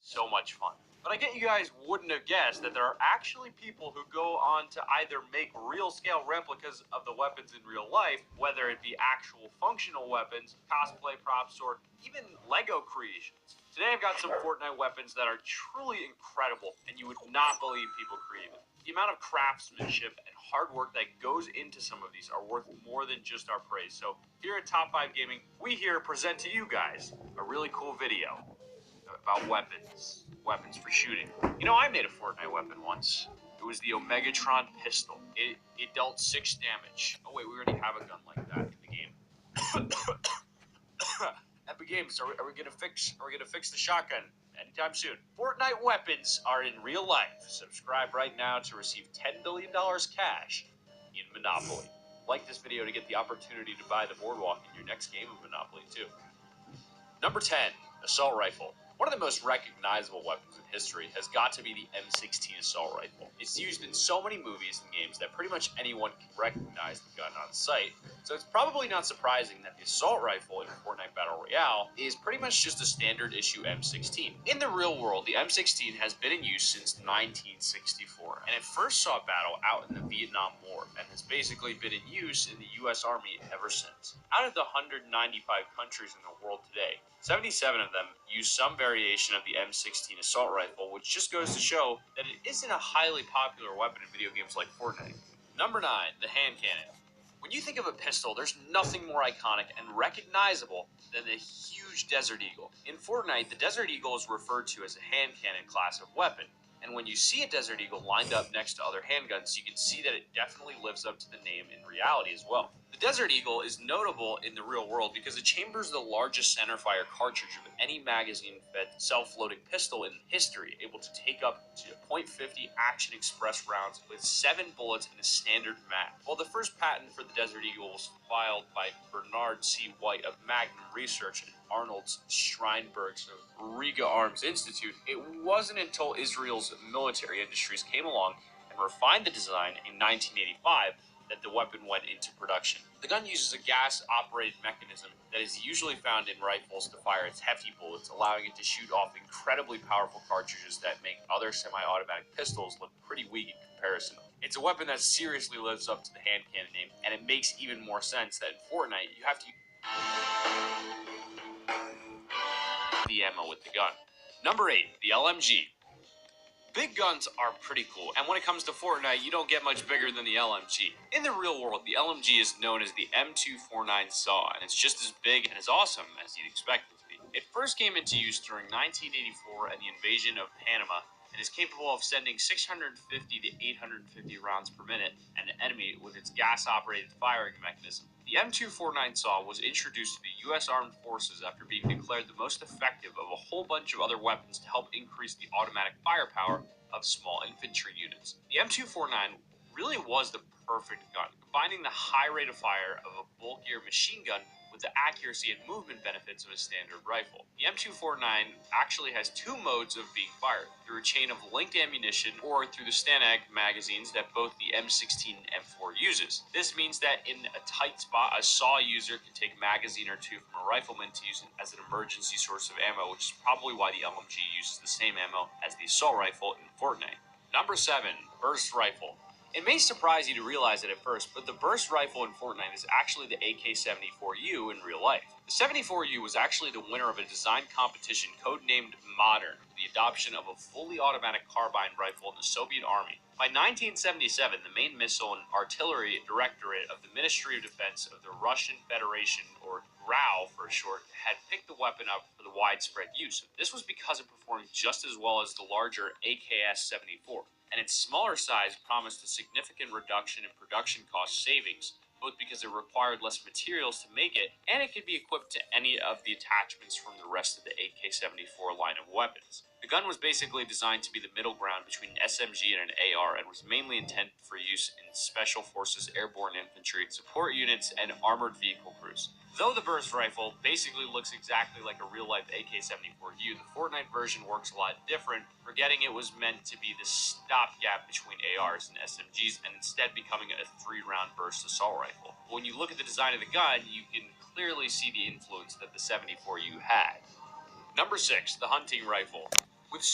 So much fun. But I get you guys wouldn't have guessed that there are actually people who go on to either make real scale replicas of the weapons in real life, whether it be actual functional weapons, cosplay props, or even Lego creations. Today I've got some Fortnite weapons that are truly incredible, and you would not believe people created. The amount of craftsmanship and hard work that goes into some of these are worth more than just our praise. So here at Top 5 Gaming, we here present to you guys a really cool video about weapons for shooting. You know, I made a Fortnite weapon once. It was the Omegatron pistol. It dealt 6 damage. Oh wait, we already have a gun like that in the game. Epic Games, are we gonna fix the shotgun anytime soon? Fortnite weapons are in real life. Subscribe right now to receive $10 billion cash in Monopoly. Like this video to get the opportunity to buy the boardwalk in your next game of Monopoly too. Number 10, assault rifle. One of the most recognizable weapons in history has got to be the M16 assault rifle. It's used in so many movies and games that pretty much anyone can recognize the gun on sight, so it's probably not surprising that the assault rifle in Fortnite Battle Royale is pretty much just a standard issue M16. In the real world, the M16 has been in use since 1964, and it first saw battle out in the Vietnam War, and has basically been in use in the US Army ever since. Out of the 195 countries in the world today, 77 of them use some variation of the M16 assault rifle, which just goes to show that it isn't a highly popular weapon in video games like Fortnite. Number 9, the hand cannon. When you think of a pistol, there's nothing more iconic and recognizable than the huge Desert Eagle. In Fortnite, the Desert Eagle is referred to as a hand cannon class of weapon, and when you see a Desert Eagle lined up next to other handguns, you can see that it definitely lives up to the name in reality as well. The Desert Eagle is notable in the real world because it chambers the largest centerfire cartridge of any magazine-fed self-loading pistol in history, able to take up to .50 Action Express rounds with 7 bullets in a standard mag. While the first patent for the Desert Eagle was filed by Bernard C. White of Magnum Research and Arnold Steinbergs of Riga Arms Institute, it wasn't until Israel's military industries came along and refined the design in 1985 that the weapon went into production. The gun uses a gas-operated mechanism that is usually found in rifles to fire its hefty bullets, allowing it to shoot off incredibly powerful cartridges that make other semi-automatic pistols look pretty weak in comparison. It's a weapon that seriously lives up to the hand cannon name, and it makes even more sense that in Fortnite, you have to use the ammo with the gun. Number 8, the LMG. Big guns are pretty cool, and when it comes to Fortnite, you don't get much bigger than the LMG. In the real world, the LMG is known as the M249 SAW, and it's just as big and as awesome as you'd expect it to be. It first came into use during 1984 and the invasion of Panama, and is capable of sending 650 to 850 rounds per minute at an enemy with its gas-operated firing mechanism. The M249 SAW was introduced to the U.S. Armed Forces after being declared the most effective of a whole bunch of other weapons to help increase the automatic firepower of small infantry units. The M249 really was the perfect gun, combining the high rate of fire of a bulkier machine gun with the accuracy and movement benefits of a standard rifle. The M249 actually has 2 modes of being fired, through a chain of linked ammunition or through the Stanag magazines that both the M16 and M4 uses. This means that in a tight spot, a SAW user can take a magazine or 2 from a rifleman to use it as an emergency source of ammo, which is probably why the LMG uses the same ammo as the assault rifle in Fortnite. Number 7, burst rifle. It may surprise you to realize it at first, but the burst rifle in Fortnite is actually the AK-74U in real life. The 74U was actually the winner of a design competition codenamed Modern, the adoption of a fully automatic carbine rifle in the Soviet Army. By 1977, the main missile and artillery directorate of the Ministry of Defense of the Russian Federation, or GRAU for short, had picked the weapon up for the widespread use. This was because it performed just as well as the larger AKS-74. And its smaller size promised a significant reduction in production cost savings, both because it required less materials to make it, and it could be equipped to any of the attachments from the rest of the AK-74 line of weapons. The gun was basically designed to be the middle ground between an SMG and an AR, and was mainly intended for use in Special Forces airborne infantry, support units, and armored vehicle crews. Though the burst rifle basically looks exactly like a real-life AK-74U, the Fortnite version works a lot different, forgetting it was meant to be the stopgap between ARs and SMGs, and instead becoming a 3-round burst assault rifle. When you look at the design of the gun, you can clearly see the influence that the 74U had. Number 6, the hunting rifle. With so